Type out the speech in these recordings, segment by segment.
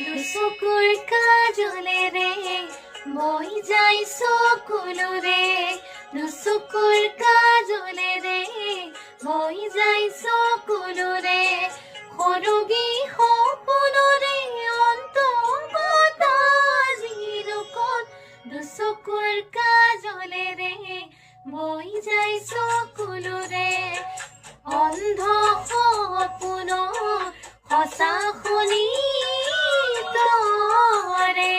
দুচকুৰ কাজলেৰে বৈ যায় চকুলোৰে, দুচকুৰ কাজলেৰে বৈ যায় চকুলোৰে, সৰুগী সপোনৰে অন্তৰ্গত জিৰকত, দুচকুৰ কাজলেৰে বৈ যায় চকুলোৰে, অন্ধ সপোন সঁচা শুনি তৰে।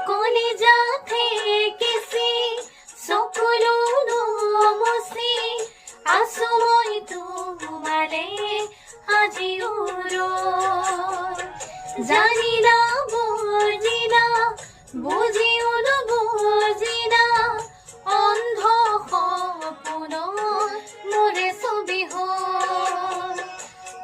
কলিজা থেকেছি চকুলো নমচি, আছো মই তোমালে আজিও ৰৈ। জানিলা বুজিলা বুজিও নুবুজিলা, অন্ধ সপোন মোৰে ছবি হ'ল,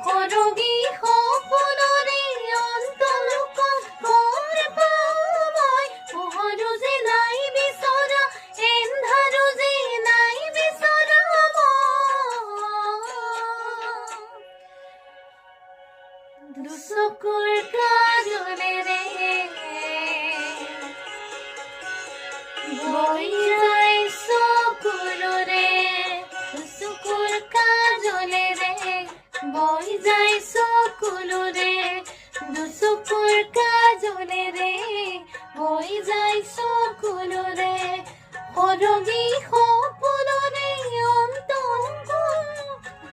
সৰুগী সপোনৰে অন্তলোকত কৰ পাওঁ মই, পোহৰো যে নাই বিচৰা, এন্ধাৰো যে নাই বিচৰা মই। দুচকুৰ